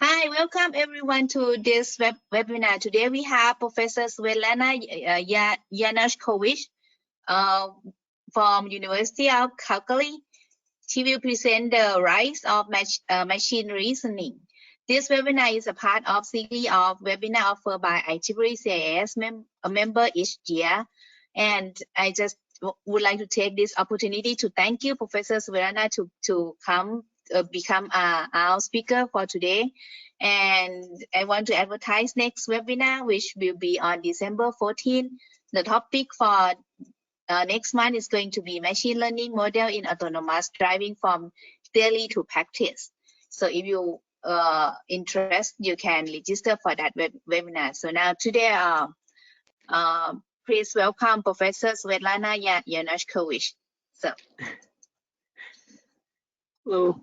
Hi, welcome everyone to this webinar. Today we have Professor Svetlana Yanushkovich from University of Calgary. She will present the rise of machine reasoning. This webinar is a part of series of webinars offered by IEEE CIS a member each year. And I just would like to take this opportunity to thank you, Professor Svetlana, to come become our speaker for today. And I want to advertise next webinar, which will be on December 14. The topic for next month is going to be machine learning model in autonomous driving from theory to practice. So if you interested, you can register for that webinar. So now today, please welcome Professor Svetlana Yanushkovich. So. Hello,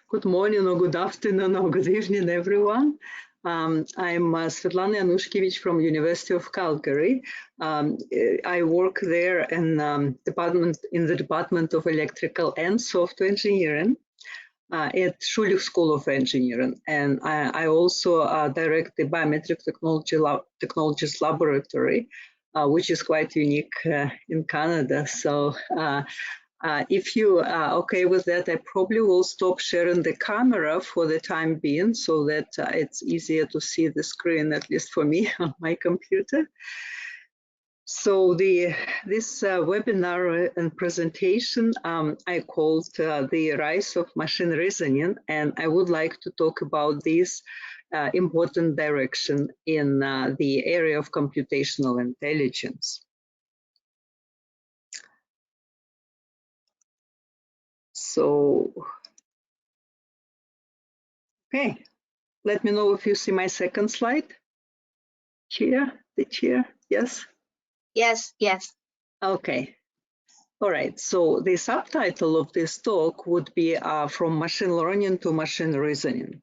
good morning or good afternoon or good evening, everyone. I'm Svetlana Yanushkovich from University of Calgary. I work there in the Department of Electrical and Software Engineering at Schulich School of Engineering, and I also direct the Biometric Technologies Laboratory, which is quite unique in Canada. So. If you are okay with that, I probably will stop sharing the camera for the time being so that it's easier to see the screen, at least for me, on my computer. So this webinar and presentation I called The Rise of Machine Reasoning, and I would like to talk about this important direction in the area of computational intelligence. So, okay, let me know if you see my second slide. The chair, yes? Yes, yes. Okay, all right, so the subtitle of this talk would be From Machine Learning to Machine Reasoning.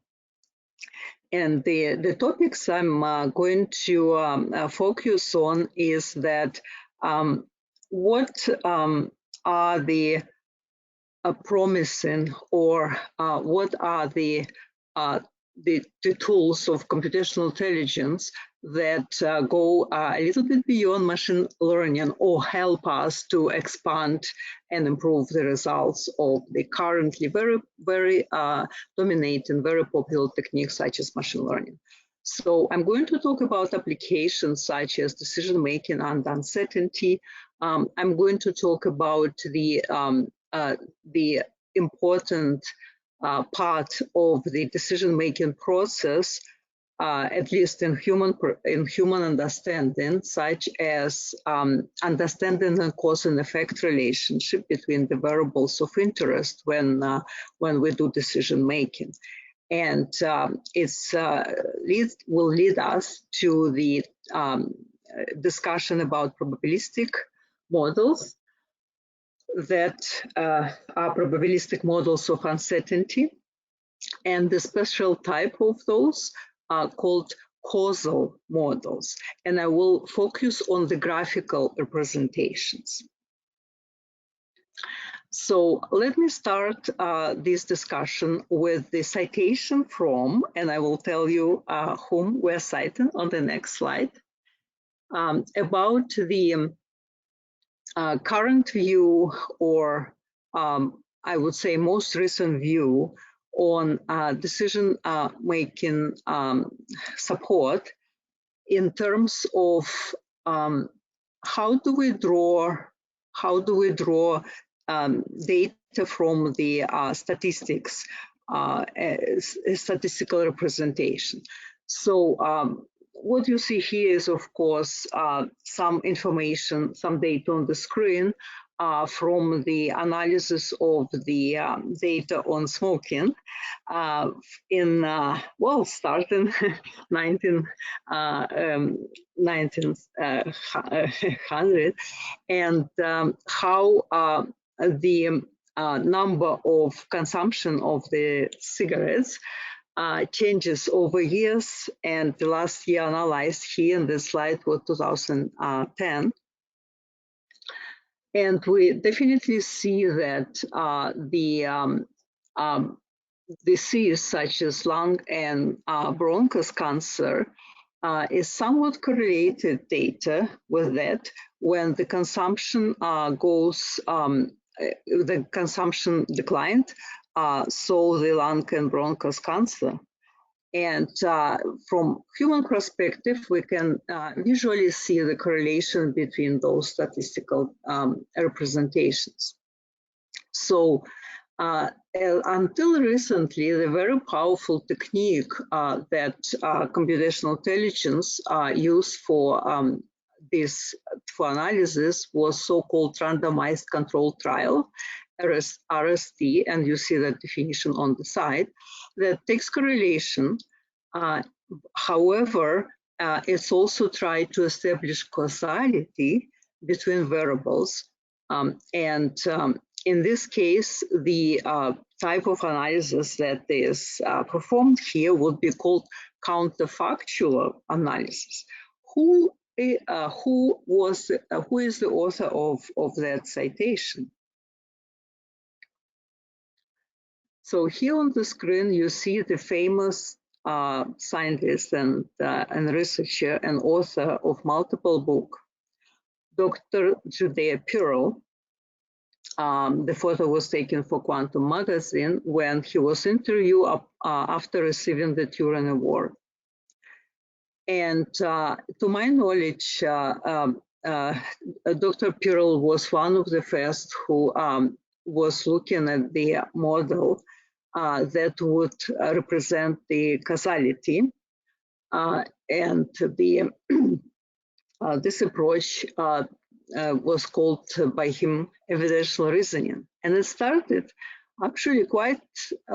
And the topics I'm going to focus on is that what are the promising or what are the tools of computational intelligence that go a little bit beyond machine learning or help us to expand and improve the results of the currently very dominating, very popular techniques such as machine learning. So I'm going to talk about applications such as decision-making and uncertainty. I'm going to talk about the important part of the decision-making process, at least in human understanding, such as understanding the cause and effect relationship between the variables of interest when we do decision-making. And it will lead us to the discussion about probabilistic models that are probabilistic models of uncertainty, and the special type of those are called causal models, and I will focus on the graphical representations. So let me start this discussion with the citation from, and I will tell you whom we're citing on the next slide, about the current view, or I would say most recent view on decision-making support in terms of how do we draw data from the statistics, statistical representation. So what you see here is, of course, some information, some data on the screen from the analysis of the data on smoking starting 1900, and how the number of consumption of the cigarettes changes over years, and the last year analyzed here in this slide was 2010. And we definitely see that disease such as lung and bronchus cancer is somewhat correlated data with that when the consumption the consumption declined, so the lung and bronchus cancer. And from human perspective, we can visually see the correlation between those statistical representations. So until recently, the very powerful technique that computational intelligence used for for analysis was so-called randomized controlled trial, RST, and you see that definition on the side, that takes correlation. However, it's also tried to establish causality between variables. In this case, the type of analysis that is performed here would be called counterfactual analysis. Who is the author of that citation? So here on the screen, you see the famous scientist and researcher and author of multiple books, Dr. Judea Pearl. The photo was taken for Quantum magazine when he was interviewed after receiving the Turing Award. And to my knowledge, Dr. Pearl was one of the first who was looking at the model that would represent the causality. And this approach was called by him evidential reasoning. And it started actually quite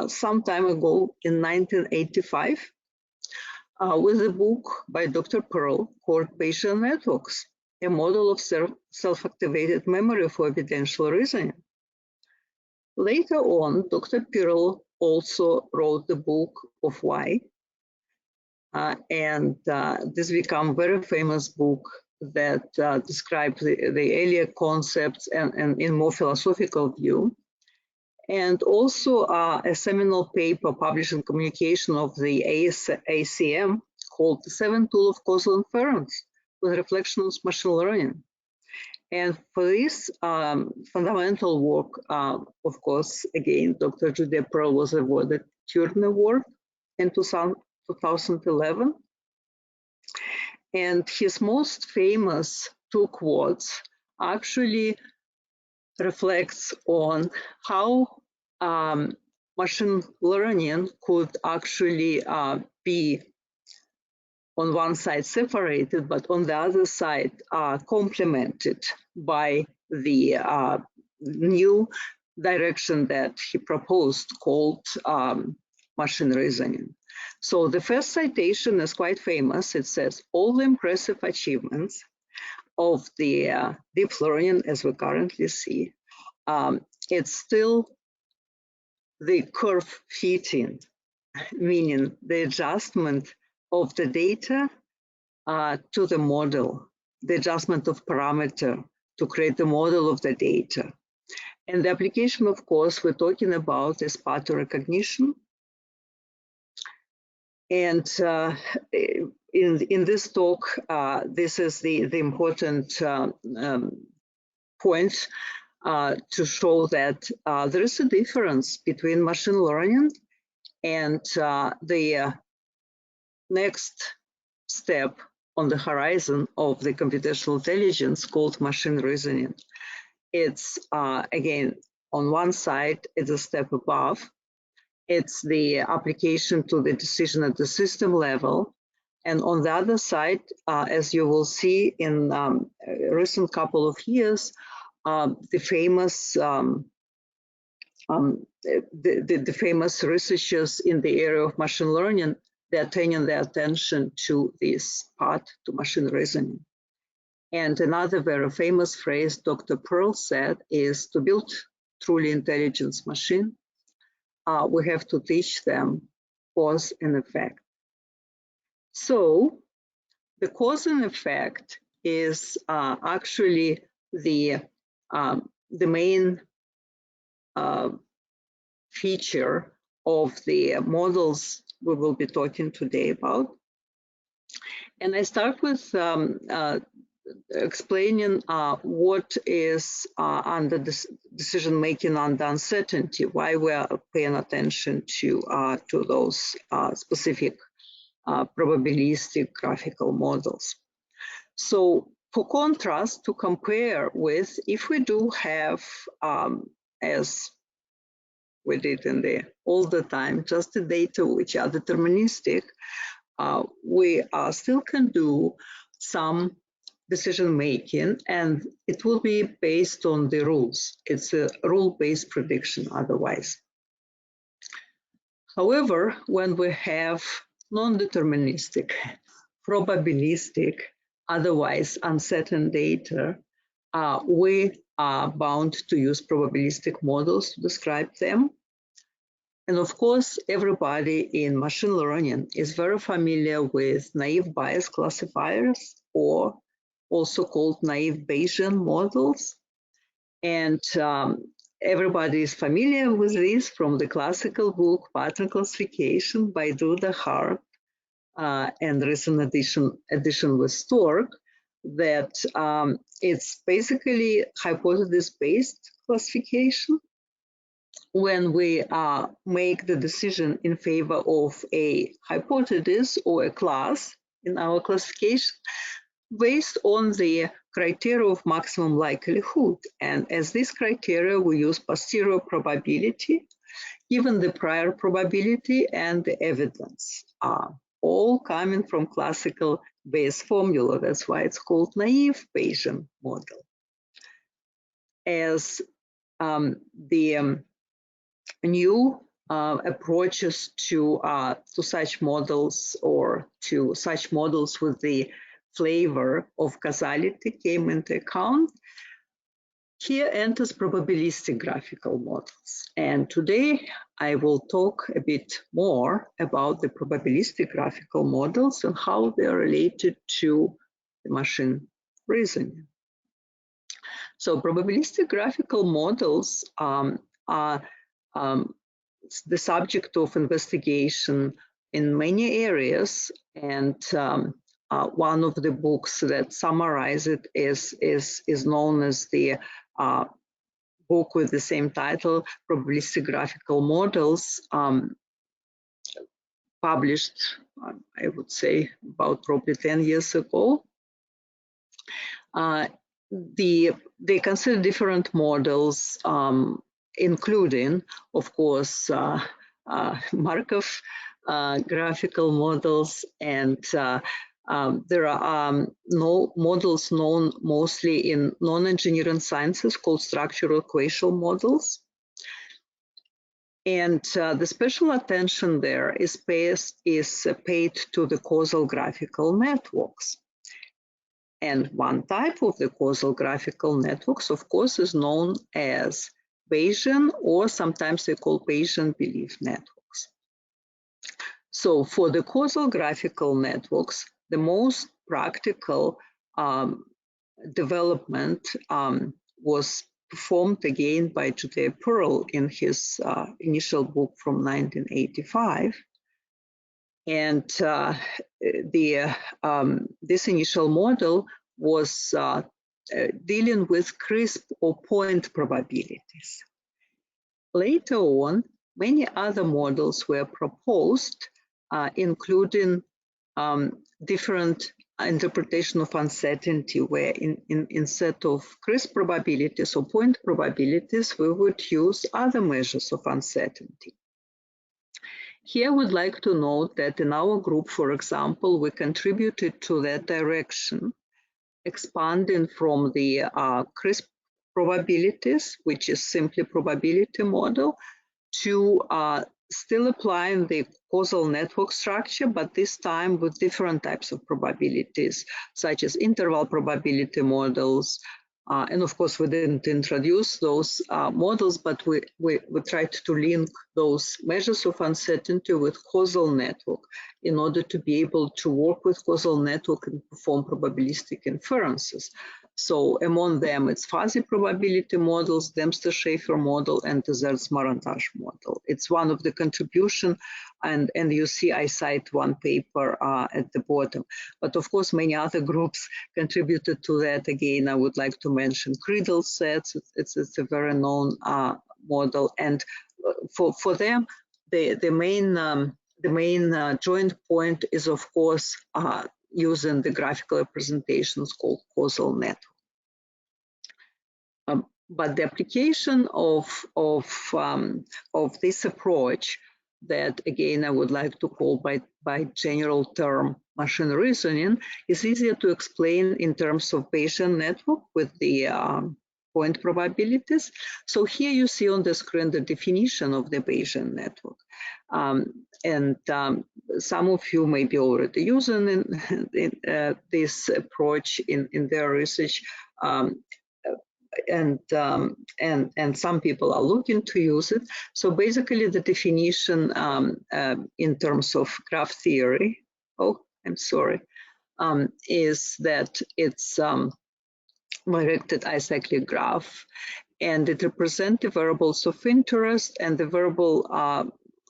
some time ago in 1985 with a book by Dr. Pearl called Bayesian networks, a model of self-activated memory for evidential reasoning. Later on, Dr. Pearl also wrote the book of Why, and this became a very famous book that describes the earlier concepts and in more philosophical view. And also a seminal paper published in Communication of the ACM called The 7 Tools of Causal Inference with Reflection on Machine Learning. And for this fundamental work, of course, again, Dr. Judea Pearl was awarded Turing Award in 2011. And his most famous 2 quotes actually reflects on how machine learning could actually be on one side separated, but on the other side complemented by the new direction that he proposed called machine reasoning. So the first citation is quite famous. It says, all the impressive achievements of the deep learning as we currently see, it's still the curve fitting, meaning the adjustment of the data to the model, the adjustment of parameter to create the model of the data. And the application, of course, we're talking about is pattern recognition. And in this talk, this is the important point to show that there is a difference between machine learning and the next step on the horizon of the computational intelligence called machine reasoning. It's, again, on one side, it's a step above. It's the application to the decision at the system level. And on the other side, as you will see in a recent couple of years, the famous researchers in the area of machine learning, they're turning their attention to this part, to machine reasoning. And another very famous phrase Dr. Pearl said is, to build truly intelligent machine, we have to teach them cause and effect. So the cause and effect is actually the main feature of the models we will be talking today about. And I start with explaining what is under this decision-making under uncertainty, why we are paying attention to those specific probabilistic graphical models. So for contrast, to compare with, if we do have, as we did in the older time, just the data which are deterministic, we still can do some decision making, and it will be based on the rules. It's a rule-based prediction otherwise. However, when we have non-deterministic, probabilistic, otherwise uncertain data, we are bound to use probabilistic models to describe them. And of course, everybody in machine learning is very familiar with naive Bayes classifiers, or also called naive Bayesian models. And everybody is familiar with this from the classical book, Pattern Classification by Judea Pearl, and recent edition with Stork, that it's basically hypothesis-based classification. When we make the decision in favor of a hypothesis or a class in our classification based on the criteria of maximum likelihood. And as this criteria, we use posterior probability, given the prior probability and the evidence, all coming from classical Bayes formula. That's why it's called naive Bayesian model. As the new approaches to such models, or to such models with the flavor of causality, came into account, here enters probabilistic graphical models. And today I will talk a bit more about the probabilistic graphical models and how they are related to the machine reasoning. So probabilistic graphical models are the subject of investigation in many areas, and one of the books that summarize it is known as the book with the same title, Probabilistic Graphical Models, published, I would say, about probably 10 years ago. They consider different models, including, of course, Markov graphical models, and there are models known mostly in non-engineering sciences called structural equation models. And the special attention there is paid to the causal graphical networks. And one type of the causal graphical networks, of course, is known as Bayesian, or sometimes they call Bayesian belief networks. So for the causal graphical networks, the most practical development was performed again by Judea Pearl in his initial book from 1985. And this initial model was dealing with crisp or point probabilities. Later on, many other models were proposed, including different interpretation of uncertainty, where instead of crisp probabilities or point probabilities, we would use other measures of uncertainty. Here I would like to note that in our group, for example, we contributed to that direction, expanding from the crisp probabilities, which is simply probability model, to still applying the causal network structure, but this time with different types of probabilities, such as interval probability models. And of course, we didn't introduce those models, but we tried to link those measures of uncertainty with causal network in order to be able to work with causal network and perform probabilistic inferences. So among them, it's fuzzy probability models, Dempster-Shafer model, and the Zerts-Marantage model. It's one of the contribution, and you see I cite one paper at the bottom. But of course, many other groups contributed to that. Again, I would like to mention Creedle sets. It's a very known model, and for them, the main joint point is, of course, using the graphical representations called causal network. But the application of this approach, that again I would like to call by general term machine reasoning, is easier to explain in terms of Bayesian network with the point probabilities. So here you see on the screen the definition of the Bayesian network. Some of you may be already using this approach in their research, and some people are looking to use it. So basically the definition in terms of graph theory, is that it's directed acyclic graph, and it represents the variables of interest, and the variable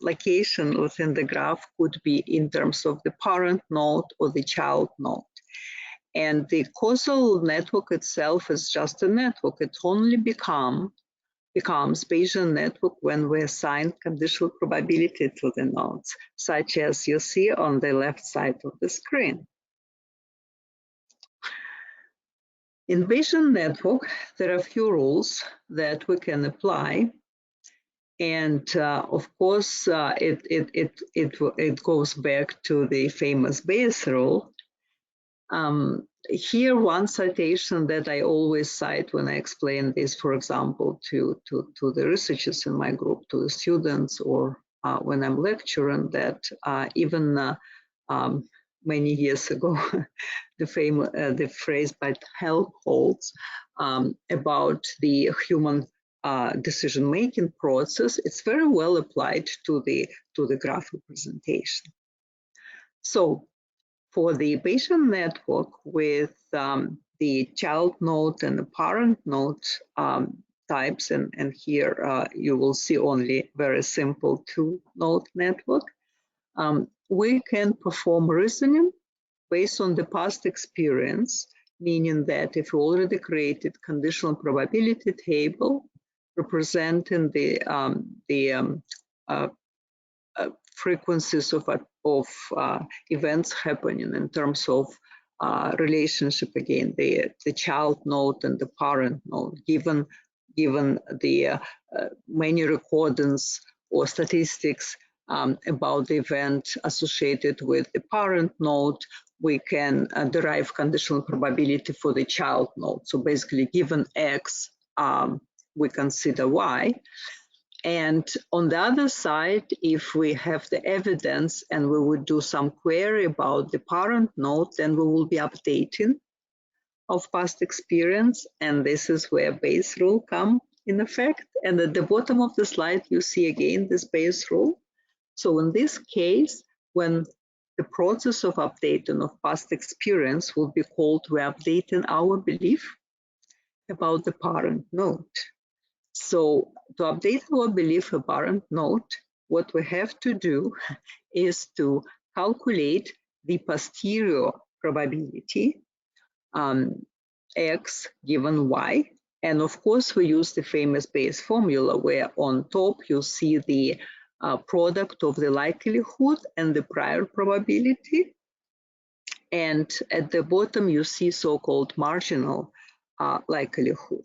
location within the graph could be in terms of the parent node or the child node. And the causal network itself is just a network. It only becomes Bayesian network when we assign conditional probability to the nodes, such as you see on the left side of the screen. In Bayesian network, there are a few rules that we can apply. And of course, it goes back to the famous Bayes rule. Here, one citation that I always cite when I explain this, for example, to the researchers in my group, to the students, or when I'm lecturing, that even many years ago, the phrase by Helmholtz about the human decision-making process, it's very well applied to the graph representation. So for the Bayesian network with the child node and the parent node types, and here you will see only very simple two-node network, we can perform reasoning based on the past experience, meaning that if we already created conditional probability table representing the frequencies of events happening in terms of relationship, again, the child node and the parent node, given the many recordings or statistics about the event associated with the parent node, we can derive conditional probability for the child node. So basically, given X, we consider Y. And on the other side, if we have the evidence and we would do some query about the parent node, then we will be updating of past experience. And this is where Bayes rule come in effect. And at the bottom of the slide, you see again this Bayes rule. So in this case, when the process of updating of past experience will be called, we're updating our belief about the parent node. So to update our belief about parent node, what we have to do is to calculate the posterior probability, X given Y. And of course, we use the famous Bayes formula where on top you see the product of the likelihood and the prior probability. And at the bottom, you see so-called marginal likelihood.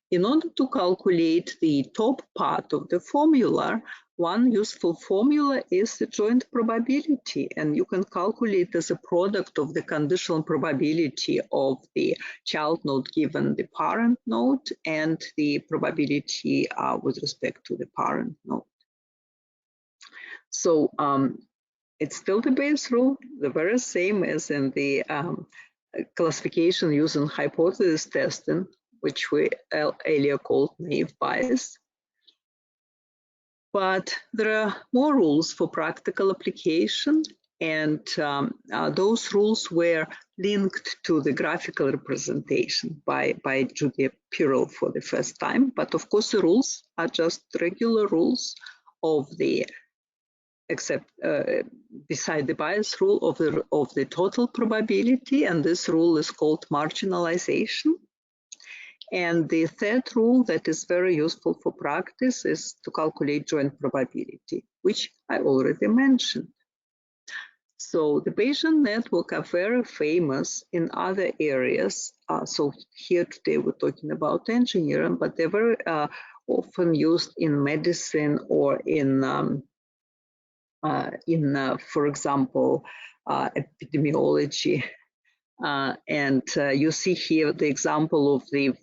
In order to calculate the top part of the formula, one useful formula is the joint probability, and you can calculate as a product of the conditional probability of the child node given the parent node and the probability with respect to the parent node. So it's still the Bayes rule, the very same as in the classification using hypothesis testing, which we earlier called naive bias. But there are more rules for practical application. And those rules were linked to the graphical representation by Judea Pearl for the first time. But of course, the rules are just regular rules of the, except beside the bias rule of the total probability, and this rule is called marginalization. And the third rule that is very useful for practice is to calculate joint probability, which I already mentioned. So the Bayesian network are very famous in other areas. So here today we're talking about engineering, but they're very often used in medicine or in for example, epidemiology. And you see here the example of the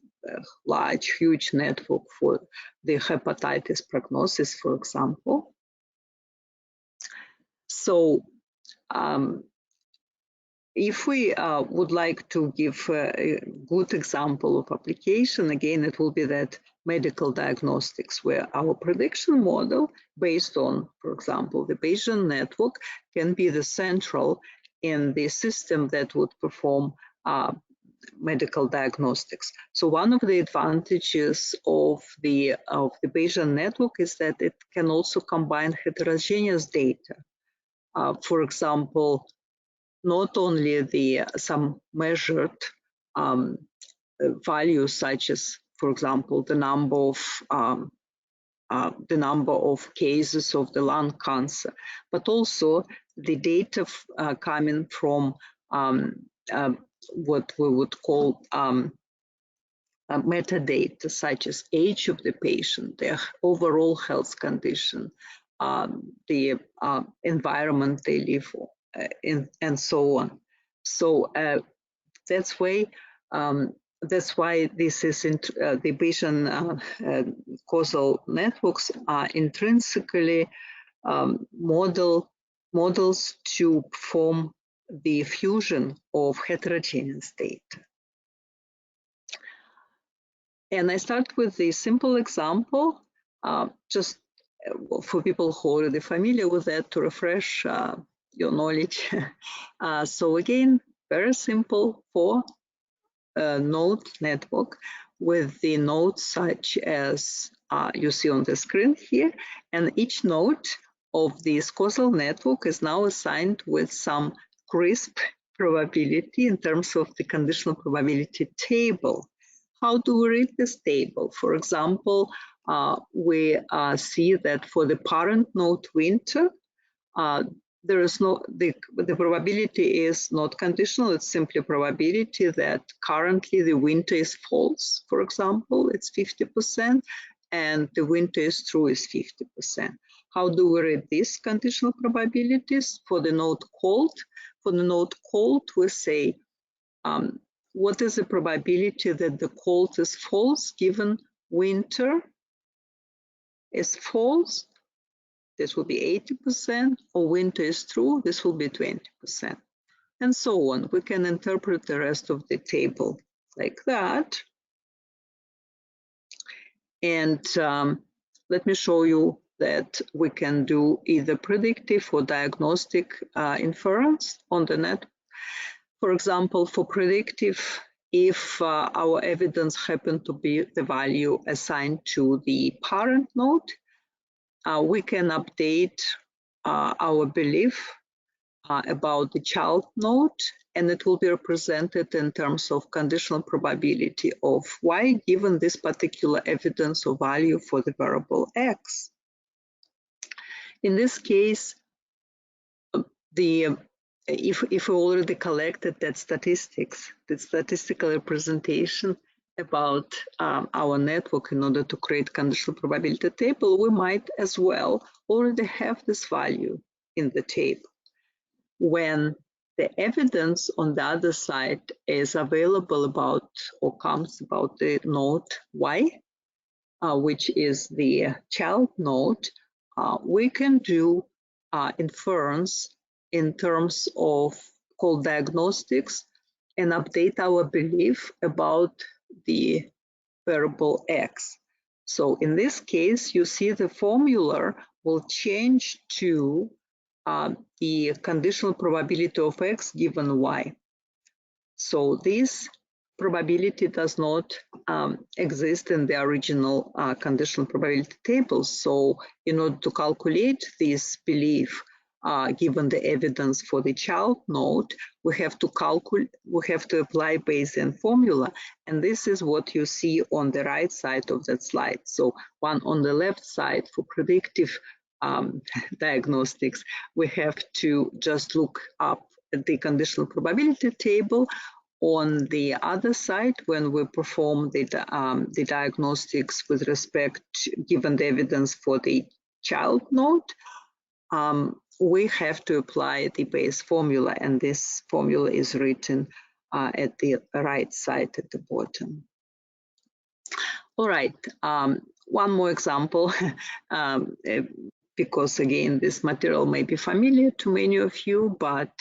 large, huge network for the hepatitis prognosis, for example. So if we would like to give a good example of application, again, it will be that medical diagnostics, where our prediction model based on, for example, the Bayesian network can be the central in the system that would perform medical diagnostics. So one of the advantages of the Bayesian network is that it can also combine heterogeneous data. For example, not only some measured values, such as, for example, the number of cases of the lung cancer, but also the data coming from what we would call metadata, such as age of the patient, their overall health condition, the environment they live in, and so on. So that's why this is the Bayesian causal networks are intrinsically models to perform the fusion of heterogeneous data. And I start with the simple example, just for people who are already familiar with that, to refresh your knowledge. So again, very simple for a node network with the nodes such as you see on the screen here. And each node of this causal network is now assigned with some crisp probability in terms of the conditional probability table. How do we read this table? For example, we see that for the parent node winter, there is the probability is not conditional. It's simply a probability that currently the winter is false, for example, it's 50%, and the winter is true is 50%. How do we read these conditional probabilities? For the node cold, we say, what is the probability that the cold is false given winter is false? This will be 80%, or winter is true, this will be 20%, and so on. We can interpret the rest of the table like that. And let me show you that we can do either predictive or diagnostic inference on the net. For example, for predictive, if our evidence happened to be the value assigned to the parent node, we can update our belief about the child node, and it will be represented in terms of conditional probability of y given this particular evidence or value for the variable x. In this case, if we already collected that statistics, the statistical representation about our network in order to create conditional probability table, we might as well already have this value in the table. When the evidence on the other side is available about or comes about the node y, which is the child node, we can do inference in terms of called diagnostics and update our belief about the variable x. So in this case, you see the formula will change to the conditional probability of X given Y. So this probability does not exist in the original conditional probability tables. So in order to calculate this belief, given the evidence for the child node, we have to apply Bayesian formula, and this is what you see on the right side of that slide. So one on the left side for predictive diagnostics, we have to just look up at the conditional probability table. On the other side, when we perform the diagnostics with respect to, given the evidence for the child node, we have to apply the Bayes formula, and this formula is written at the right side at the bottom. All right, one more example, because again, this material may be familiar to many of you, but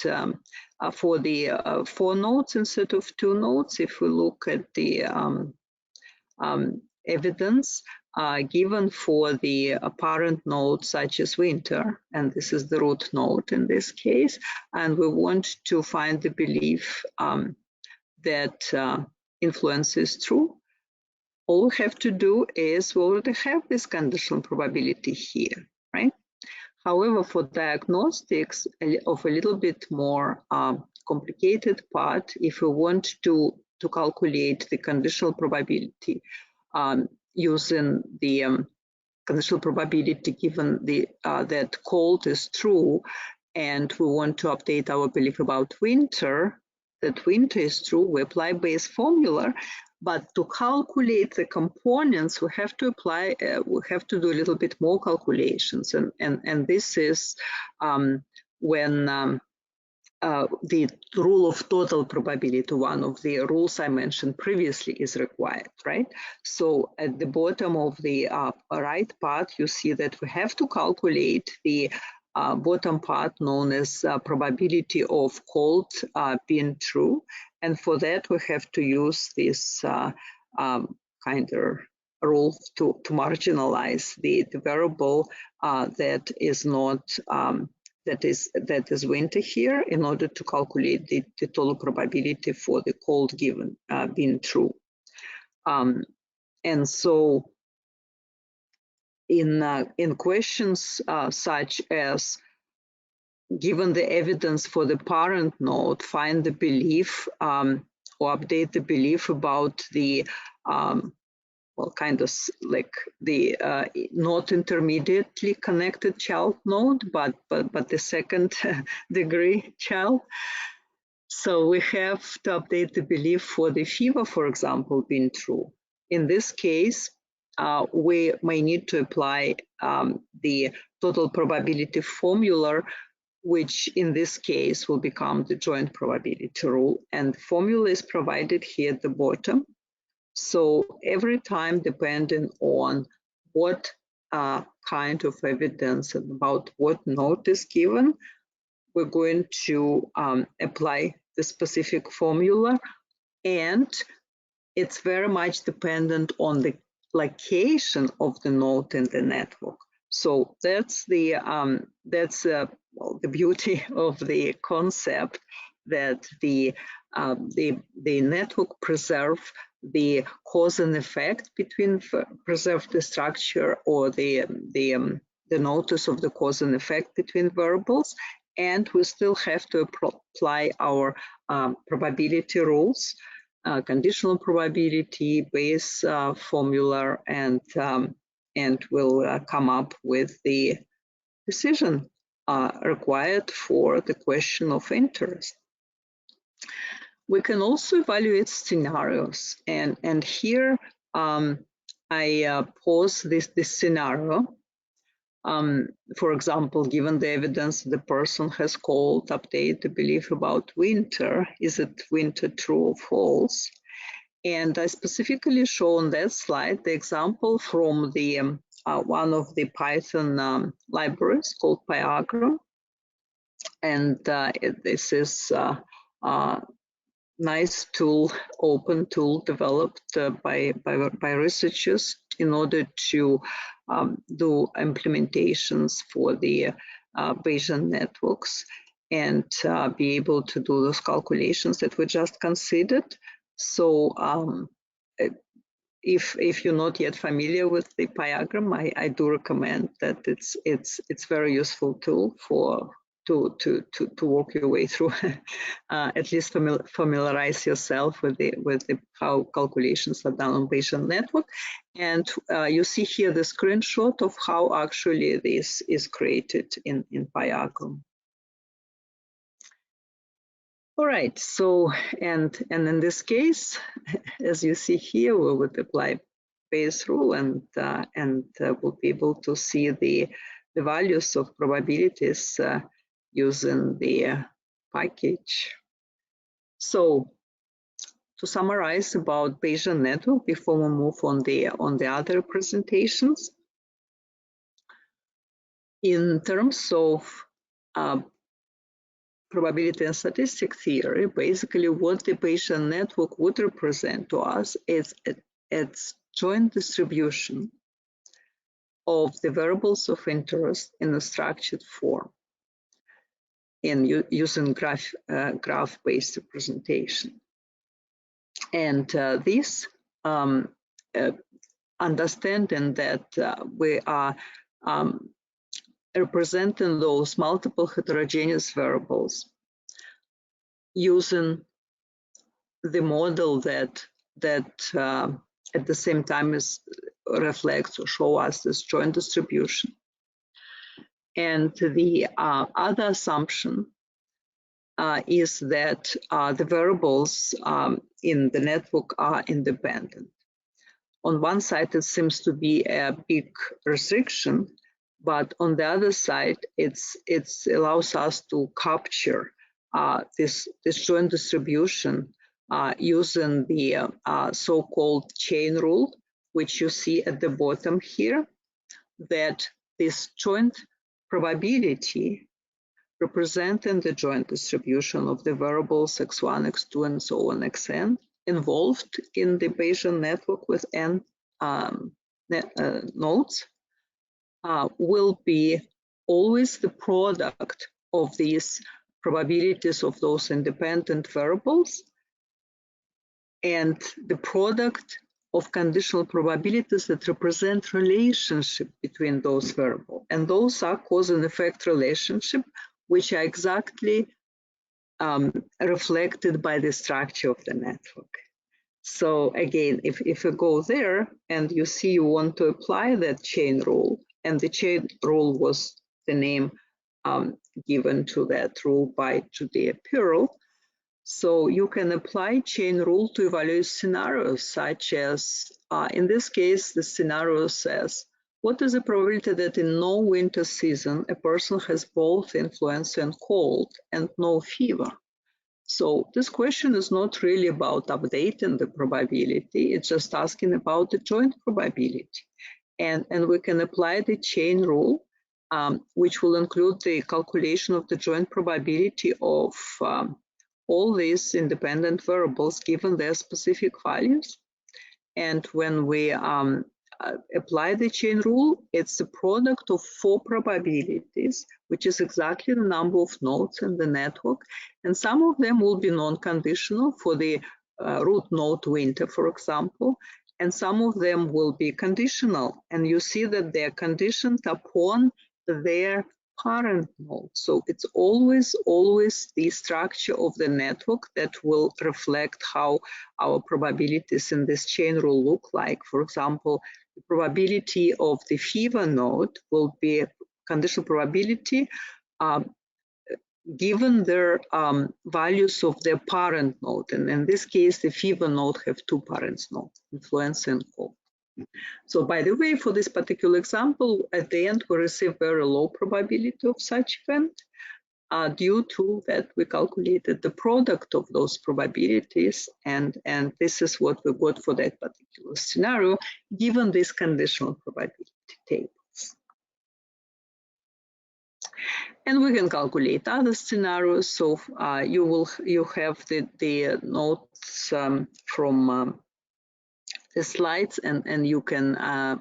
for the 4 nodes instead of 2 nodes, if we look at the evidence given for the apparent node such as winter, and this is the root node in this case, and we want to find the belief that influence is true, all we have to do is we already have this conditional probability here, right? However, for diagnostics of a little bit more complicated part, if we want to calculate the conditional probability using the conditional probability given the that cold is true, and we want to update our belief about winter, that winter is true, we apply Bayes formula. But to calculate the components, we have to apply, we have to do a little bit more calculations, and this is when the rule of total probability, one of the rules I mentioned previously, is required, right? So at the bottom of the right part, you see that we have to calculate the bottom part known as probability of cold being true. And for that, we have to use this kind of rule to marginalize the variable that is not that is winter here, in order to calculate the total probability for the cold given being true. And so in questions such as, given the evidence for the parent node, find the belief or update the belief about the well, kind of like the not intermediately connected child node, but the second degree child. So we have to update the belief for the fever, for example, being true. In this case, we may need to apply the total probability formula, which in this case will become the joint probability rule. And the formula is provided here at the bottom. So every time, depending on what kind of evidence and about what node is given, we're going to apply the specific formula. And it's very much dependent on the location of the node in the network. So that's the well, the beauty of the concept, that the network preserve the cause and effect between, preserve the structure or the notice of the cause and effect between variables, and we still have to apply our probability rules, conditional probability, Bayes formula, and we'll come up with the decision required for the question of interest. We can also evaluate scenarios, and here I pose this scenario. For example, given the evidence the person has called, update the belief about winter. Is it winter true or false? And I specifically show on that slide the example from the one of the Python libraries called Python, and this is nice tool, open tool developed by researchers in order to do implementations for the Bayesian networks and be able to do those calculations that we just considered. So if you're not yet familiar with the diagram, I do recommend that it's very useful tool to work your way through. At least familiarize yourself with how calculations are done on Bayesian network. And you see here the screenshot of how actually this is created in diagram. All right, so and in this case, as you see here, we would apply Bayes rule and we'll be able to see the values of probabilities using the package. So to summarize about Bayesian network before we move on the other presentations, in terms of probability and statistic theory, basically what the Bayesian network would represent to us is its joint distribution of the variables of interest in a structured form in using graph-based representation. And this understanding that we are representing those multiple heterogeneous variables using the model that at the same time reflects or show us this joint distribution. And the other assumption is that the variables in the network are independent. On one side, it seems to be a big restriction, but on the other side, it allows us to capture this joint distribution using the so-called chain rule, which you see at the bottom here, that this joint probability representing the joint distribution of the variables x1, x2, and so on, xn, involved in the Bayesian network with n nodes will be always the product of these probabilities of those independent variables and the product of conditional probabilities that represent relationship between those variables. And those are cause and effect relationship, which are exactly reflected by the structure of the network. So again, if you go there and you see you want to apply that chain rule, and the chain rule was the name given to that rule by Judea Pearl, so you can apply chain rule to evaluate scenarios such as, in this case, the scenario says, what is the probability that in no winter season a person has both influenza and cold and no fever? So this question is not really about updating the probability, it's just asking about the joint probability. And we can apply the chain rule, which will include the calculation of the joint probability of all these independent variables given their specific values. And when we apply the chain rule, it's the product of 4 probabilities, which is exactly the number of nodes in the network. And some of them will be non-conditional for the root node winter, for example, and some of them will be conditional. And you see that they're conditioned upon their parent node. So it's always the structure of the network that will reflect how our probabilities in this chain rule look like. For example, the probability of the fever node will be a conditional probability given their values of their parent node. And in this case, the fever node have 2 parents nodes, influenza and cold. So by the way, for this particular example, at the end, we receive very low probability of such event due to that we calculated the product of those probabilities. And this is what we got for that particular scenario, given these conditional probability tables. And we can calculate other scenarios. So you have the notes from the slides, and you can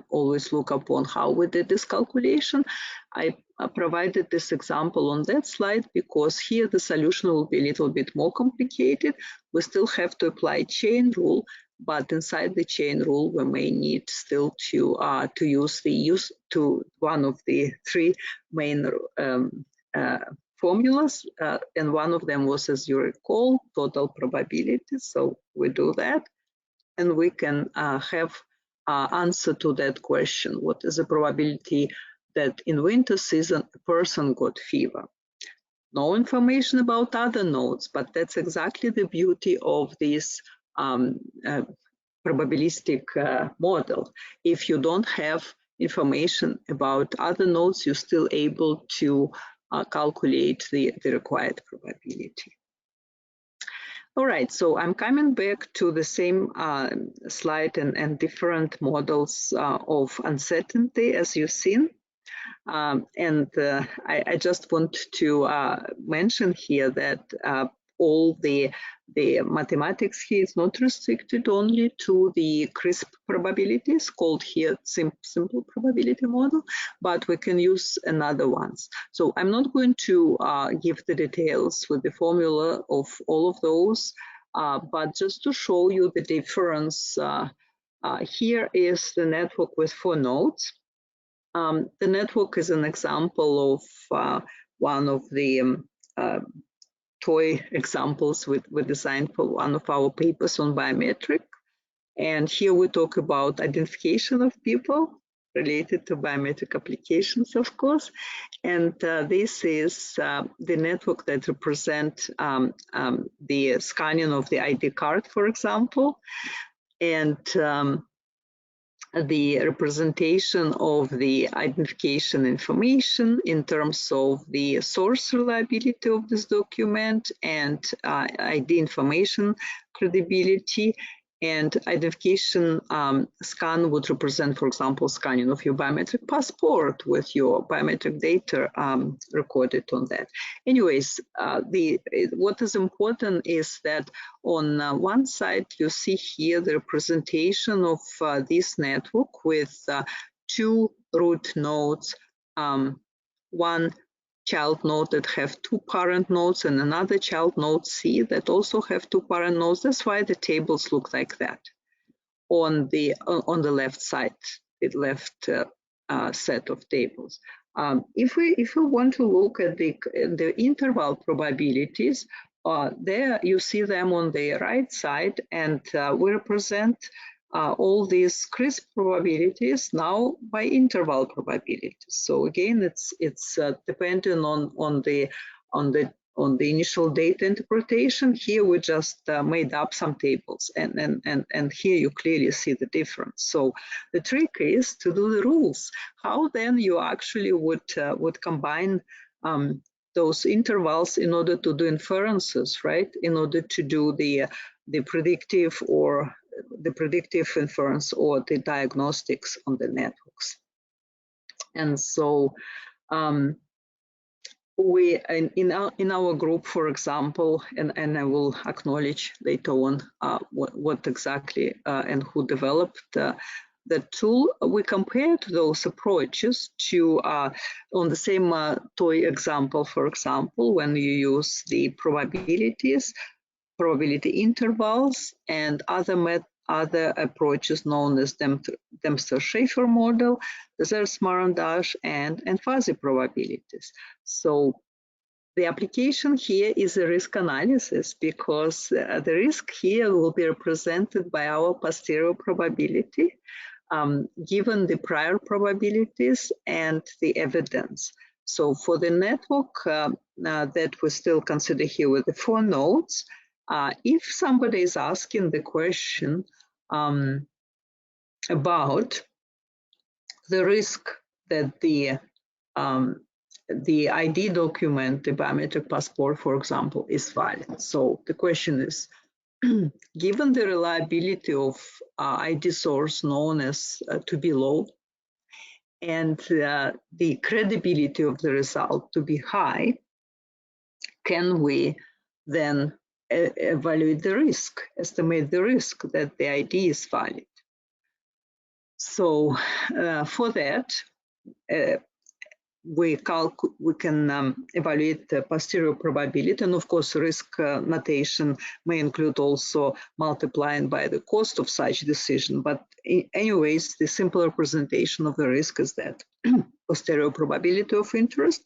always look upon how we did this calculation. I provided this example on that slide because here the solution will be a little bit more complicated. We still have to apply chain rule, but inside the chain rule we may need still to use one of the three main formulas, and one of them was, as you recall, total probability. So we do that, and we can have answer to that question: what is the probability that in winter season a person got fever? No information about other nodes, but that's exactly the beauty of this probabilistic model. If you don't have information about other nodes, you're still able to calculate the required probability. All right, so I'm coming back to the same slide and different models of uncertainty as you've seen. I just want to mention here that all the mathematics here is not restricted only to the crisp probabilities, called here simple probability model, but we can use another ones. So I'm not going to give the details with the formula of all of those, but just to show you the difference, here is the network with 4 nodes. The network is an example of one of the toy examples we designed for one of our papers on biometric. And here we talk about identification of people related to biometric applications, of course. And this is the network that represents the scanning of the ID card, for example, and the representation of the identification information in terms of the source reliability of this document and ID information credibility. And identification scan would represent, for example, scanning of your biometric passport with your biometric data recorded on that. Anyways, what is important is that on one side, you see here the representation of this network with 2 root nodes, one child node that have 2 parent nodes and another child node C that also have 2 parent nodes. That's why the tables look like that on the left side, the left set of tables. If we want to look at the interval probabilities, there you see them on the right side, and we represent all these crisp probabilities now by interval probabilities. So again, it's depending on the initial data interpretation. Here we just made up some tables, and here you clearly see the difference. So the trick is to do the rules. How then you actually would combine those intervals in order to do inferences, right? In order to do the predictive or the predictive inference or the diagnostics on the networks. And so we in our group, for example, and I will acknowledge later on what exactly and who developed the tool, we compared those approaches to on the same toy example, for example, when you use the probabilities, probability intervals, and other approaches known as Dempster-Shafer model, Zers-Marandage, and fuzzy probabilities. So the application here is a risk analysis, because the risk here will be represented by our posterior probability, given the prior probabilities and the evidence. So for the network that we still consider here with the 4 nodes, if somebody is asking the question about the risk that the ID document, the biometric passport, for example, is valid. So the question is, given the reliability of ID source known as to be low, and the credibility of the result to be high, can we then evaluate the risk, estimate the risk that the ID is valid? So for that, we can evaluate the posterior probability, and of course risk notation may include also multiplying by the cost of such decision. But anyways, the simple representation of the risk is that posterior probability of interest.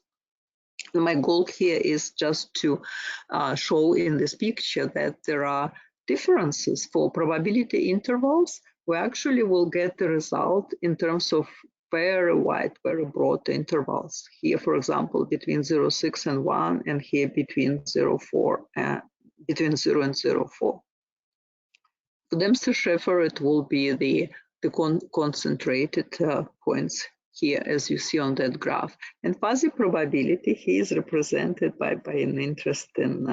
And my goal here is just to show in this picture that there are differences for probability intervals. We actually will get the result in terms of very wide, very broad intervals. Here, for example, between 0.6 and 1, and here between 0.4 between 0 and 0.4. For Dempsey-Schaffer, it will be the concentrated points here, as you see on that graph. And fuzzy probability here is represented by an interest in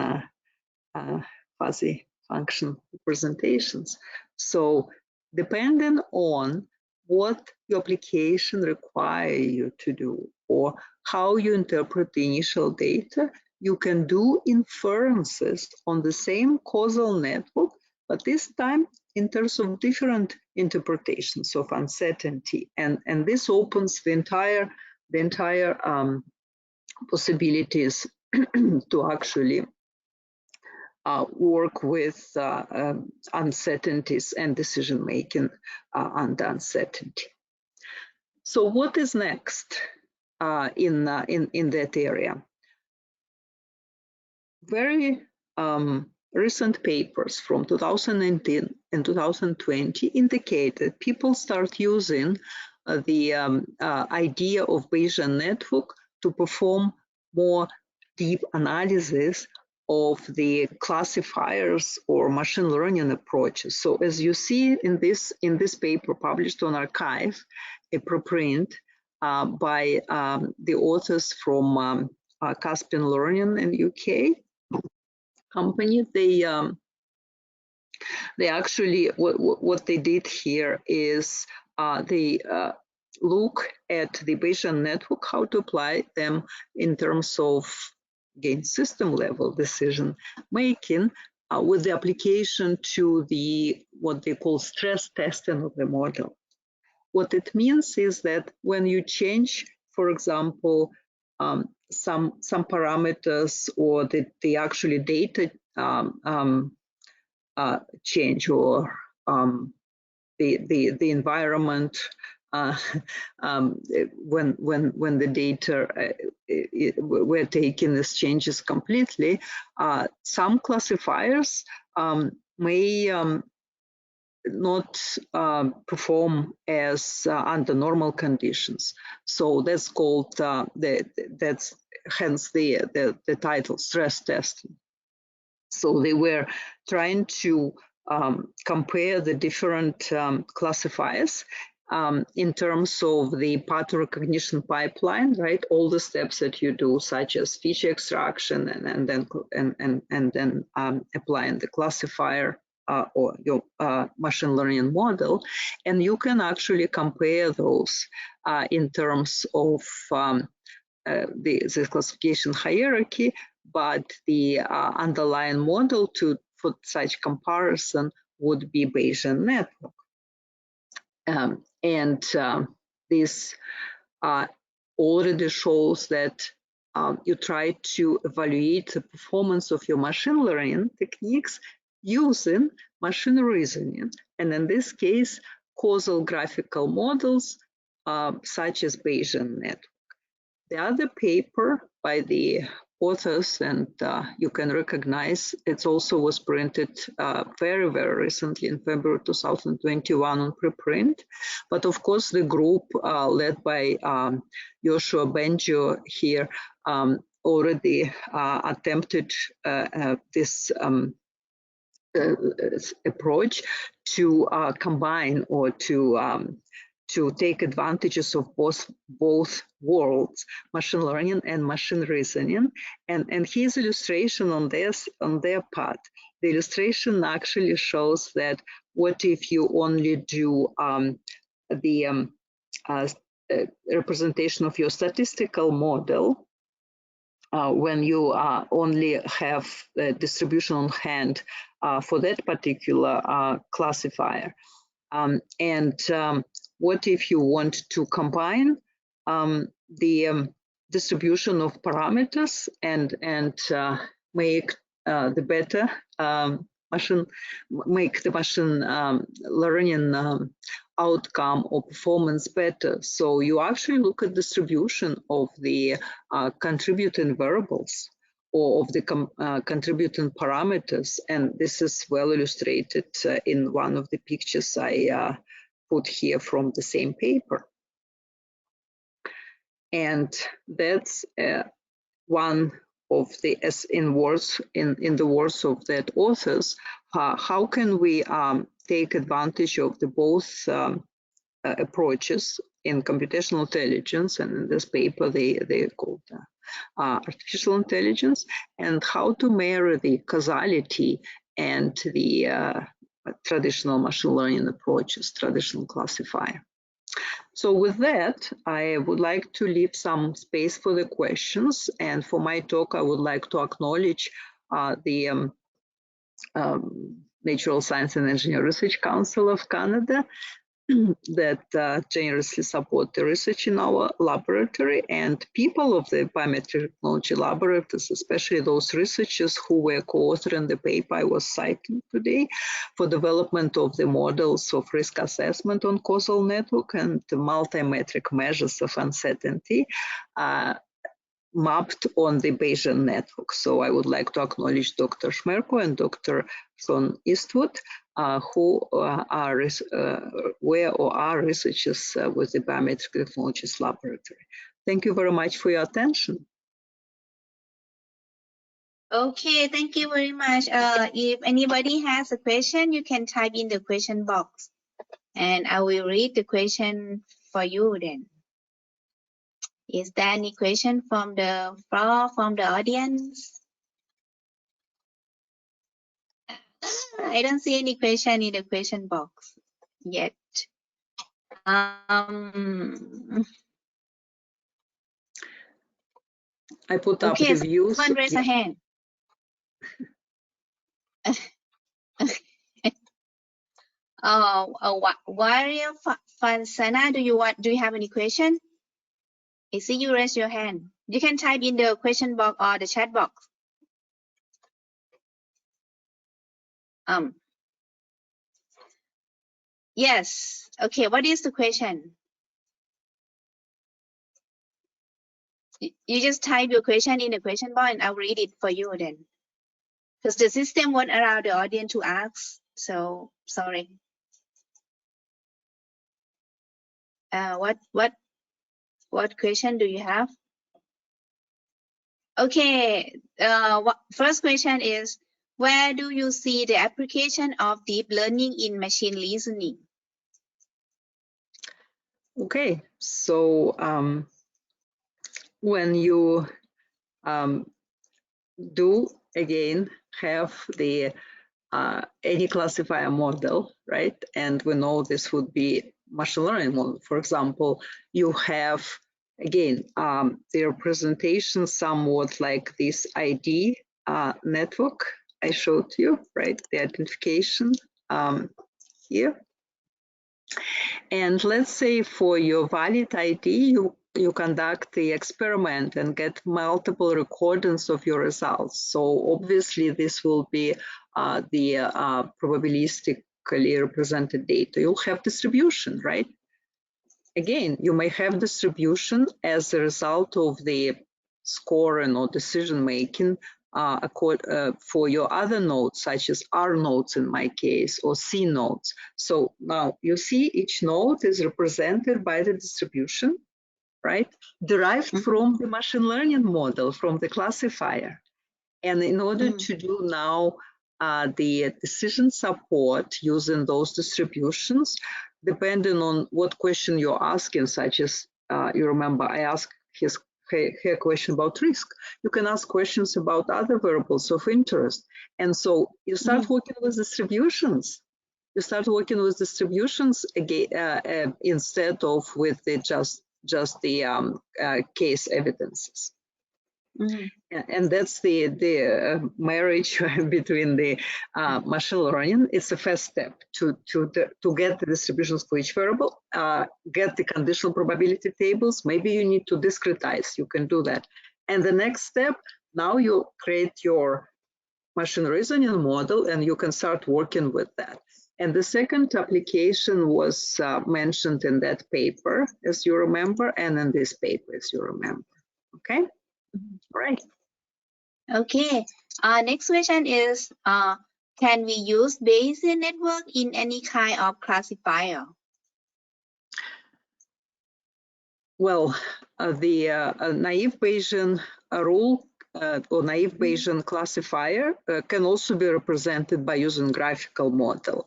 fuzzy function representations. So depending on what your application requires you to do or how you interpret the initial data, you can do inferences on the same causal network, but this time in terms of different interpretations of uncertainty. And this opens the entire possibilities to actually work with uncertainties and decision making under uncertainty. So what is next in that area? Very recent papers from 2019 and 2020 indicate that people start using the idea of Bayesian network to perform more deep analysis of the classifiers or machine learning approaches. So as you see in this paper published on arXiv, a preprint by the authors from Caspian Learning in UK company, they actually what they did here is they look at the Bayesian network, how to apply them in terms of again system level decision making with the application to the what they call stress testing of the model. What it means is that when you change, for example, some parameters or the actually data change or the environment when the data were taken as changes completely, some classifiers may not perform as under normal conditions. So that's called that's hence the title stress testing. So they were trying to compare the different classifiers in terms of the pattern recognition pipeline, right? All the steps that you do, such as feature extraction and then applying the classifier or your machine learning model, and you can actually compare those in terms of the classification hierarchy, but the underlying model for such comparison would be Bayesian network. This already shows that you try to evaluate the performance of your machine learning techniques using machine reasoning, and in this case, causal graphical models such as Bayesian network. The other paper by the authors, and you can recognize it also was printed very, very recently in February 2021 on preprint. But of course, the group led by Joshua Bengio here already attempted this approach to combine or to take advantages of both worlds, machine learning and machine reasoning. And his illustration on their part, the illustration actually shows that what if you only do the representation of your statistical model when you only have the distribution on hand for that particular classifier. What if you want to combine the distribution of parameters and make the better make the machine learning outcome or performance better. So you actually look at distribution of the contributing variables or of the contributing parameters, and this is well illustrated in one of the pictures I put here from the same paper. And that's one of the, in the words of that authors, how can we take advantage of the both approaches in computational intelligence, and in this paper they called artificial intelligence, and how to marry the causality and the traditional machine learning approaches, traditional classifier. So with that, I would like to leave some space for the questions. And for my talk, I would like to acknowledge the Natural Science and Engineering Research Council of Canada that generously support the research in our laboratory, and people of the biometric technology laboratories, especially those researchers who were co-authoring the paper I was citing today for development of the models of risk assessment on causal network and the multi-metric measures of uncertainty mapped on the Bayesian network. So I would like to acknowledge Dr. Shmerko and Dr. Sean Eastwood, who were or are researchers with the Biometric Technologies Laboratory. Thank you very much for your attention. Okay, thank you very much. If anybody has a question, you can type in the question box, and I will read the question for you then. Is there any question from the floor, from the audience? I don't see any question in the question box yet. I put up the views. Someone raise a hand. Warrior Fansana, do you have any question? I see you raise your hand. You can type in the question box or the chat box. Yes. Okay, what is the question? You just type your question in the question box and I'll read it for you then. Because the system won't allow the audience to ask, so sorry. What question do you have? Okay, first question is, where do you see the application of deep learning in machine listening? Okay, so when you do again have the any classifier model, right? And we know this would be machine learning model. For example, you have again the representation somewhat like this ID network I showed you, right? The identification here. And let's say for your valid ID, you conduct the experiment and get multiple recordings of your results. So obviously this will be the probabilistically represented data. You'll have distribution, right? Again, you may have distribution as a result of the scoring or decision making for your other nodes, such as R nodes in my case, or C nodes. So now you see each node is represented by the distribution, right? Derived from the machine learning model, from the classifier. And in order to do now the decision support using those distributions, depending on what question you're asking, such as, you remember I asked her question about risk. You can ask questions about other variables of interest. And so you start working with distributions. You start working with distributions again, instead of with the just the case evidences. Mhm. And that's the marriage between the machine learning. It's the first step to get the distributions for each variable, get the conditional probability tables. Maybe you need to discretize. You can do that. And the next step, now you create your machine reasoning model, and you can start working with that. And the second application was mentioned in that paper, as you remember, and in this paper, as you remember. Okay, all right. Okay. Next question is, can we use Bayesian network in any kind of classifier? Well, the naive Bayesian rule or naive Bayesian classifier can also be represented by using graphical model.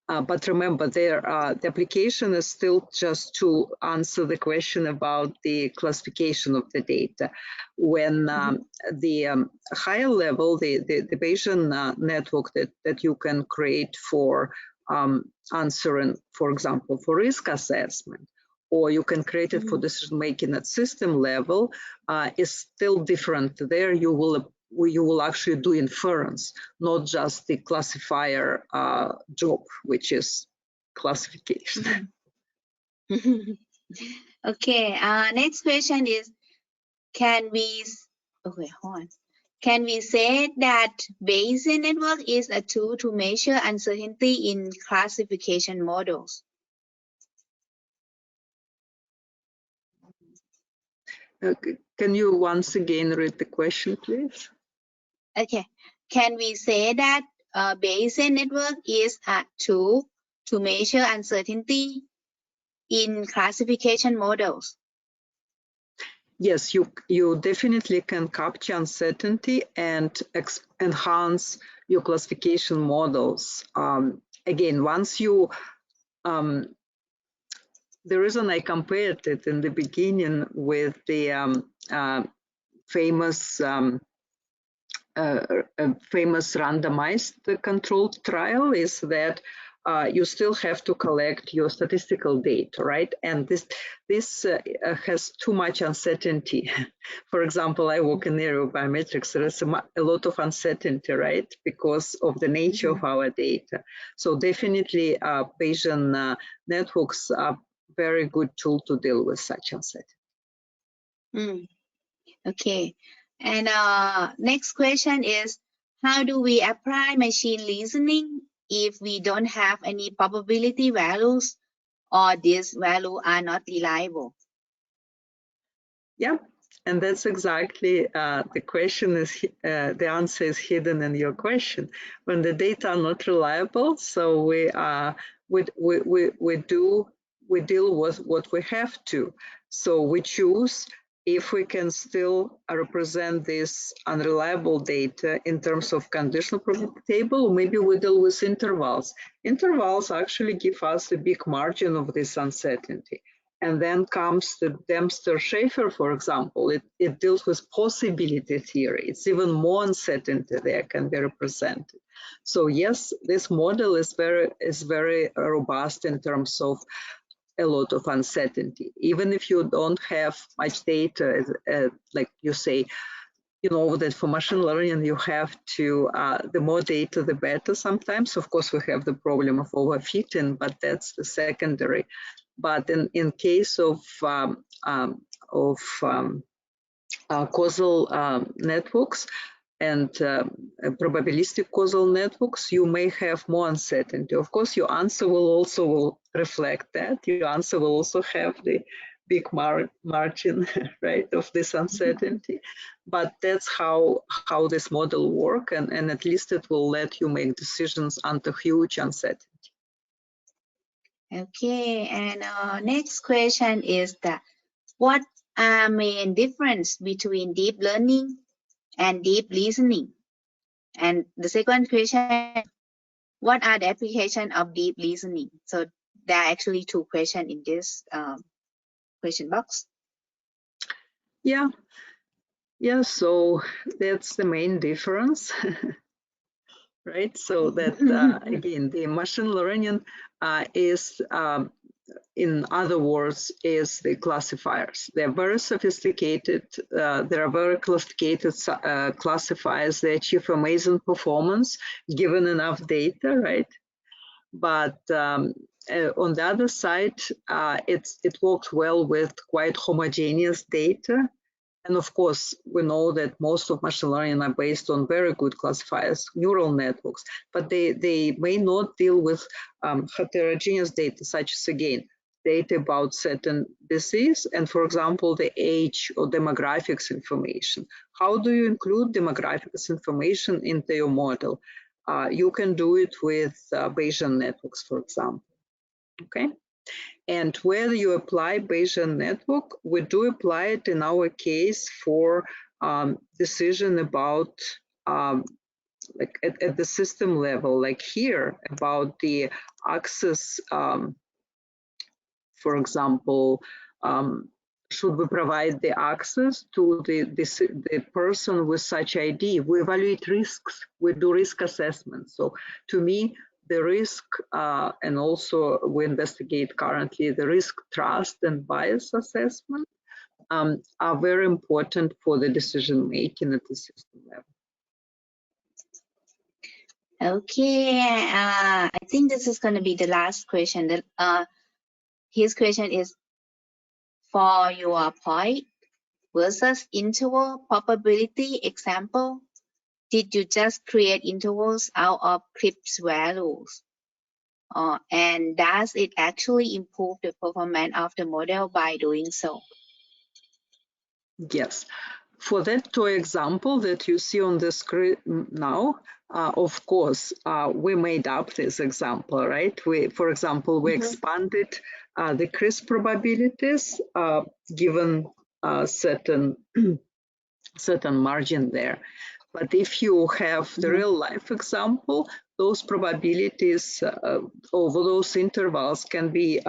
But remember, the application is still just to answer the question about the classification of the data. When the higher level, the Bayesian network that you can create for answering, for example, for risk assessment, or you can create it for decision making at system level, is still different. There you will actually do inference, not just the classifier job, which is classification. Okay. Next question is, can we? Okay, hold on. Can we say that Bayesian network is a tool to measure uncertainty in classification models? Can you once again read the question, please? Okay. Can we say that Bayesian network is a tool to measure uncertainty in classification models? Yes, you definitely can capture uncertainty and enhance your classification models. Again, once you the reason I compared it in the beginning with the famous randomized controlled trial is that you still have to collect your statistical data, right? And this has too much uncertainty. For example, I work in the area of biometrics. There is a lot of uncertainty, right? Because of the nature of our data. So definitely Bayesian networks are very good tool to deal with such uncertainty. Okay. And next question is, how do we apply machine reasoning if we don't have any probability values or these values are not reliable? Yeah, and that's exactly the question is, the answer is hidden in your question. When the data are not reliable, so we deal with what we have to. So we choose if we can still represent this unreliable data in terms of conditional probability table, maybe we deal with intervals. Intervals actually give us a big margin of this uncertainty. And then comes the Dempster-Schaeffer, for example. It deals with possibility theory. It's even more uncertainty there can be represented. So yes, this model is very robust in terms of a lot of uncertainty. Even if you don't have much data, like you say, you know that for machine learning you have to, the more data the better sometimes. Of course, we have the problem of overfitting, but that's the secondary. But in case of causal networks and probabilistic causal networks, you may have more uncertainty. Of course, your answer will also reflect that. Your answer will also have the big margin, right, of this uncertainty. But that's how this model works, and at least it will let you make decisions under huge uncertainty. Okay, and next question is that what are main difference between deep learning and deep reasoning? And the second question, what are the application of deep reasoning? So there are actually two questions in this question box. Yeah, so that's the main difference. Right, so that again, the machine learning is in other words, is the classifiers. They're very sophisticated. There are very sophisticated classifiers. They achieve amazing performance given enough data, right? But on the other side, it works well with quite homogeneous data. And of course, we know that most of machine learning are based on very good classifiers, neural networks, but they may not deal with heterogeneous data, such as, again, data about certain disease and, for example, the age or demographics information. How do you include demographics information into your model? You can do it with Bayesian networks, for example, okay? And where you apply Bayesian network, we do apply it in our case for decision about like at the system level, like here about the access, for example, should we provide the access to the person with such ID? We evaluate risks, we do risk assessment. So to me, the risk, and also we investigate currently the risk, trust, and bias assessment are very important for the decision making at the system level. Okay, I think this is going to be the last question. His question is, for your point versus interval probability example, did you just create intervals out of CRISP values? And does it actually improve the performance of the model by doing so? Yes. For that toy example that you see on the screen now, of course, we made up this example, right? For example, we expanded the CRISP probabilities given certain margin there. But if you have the real life example, those probabilities over those intervals can be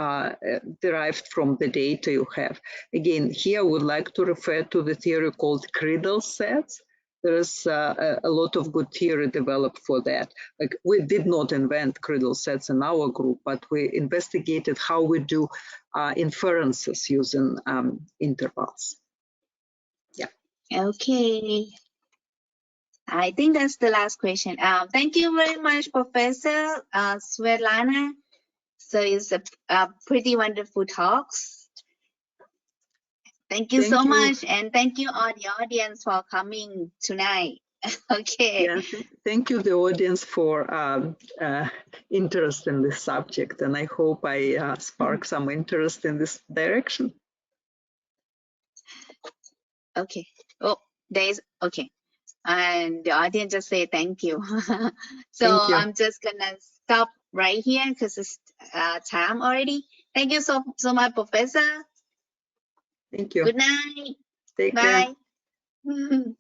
derived from the data you have. Again, here I would like to refer to the theory called Cradle sets. There is a lot of good theory developed for that. Like, we did not invent Cradle sets in our group, but we investigated how we do inferences using intervals. Yeah. Okay. I think that's the last question. Thank you very much, Professor Svetlana. So it's a pretty wonderful talks. Thank you so much, and thank you all the audience for coming tonight. Okay. Yeah, thank you the audience for interest in this subject, and I hope I spark some interest in this direction. Okay. Oh, there's okay. And the audience just say thank you. So thank you. I'm just gonna stop right here because it's time already. Thank you so much, Professor. Thank you. Good night. Take Bye. care.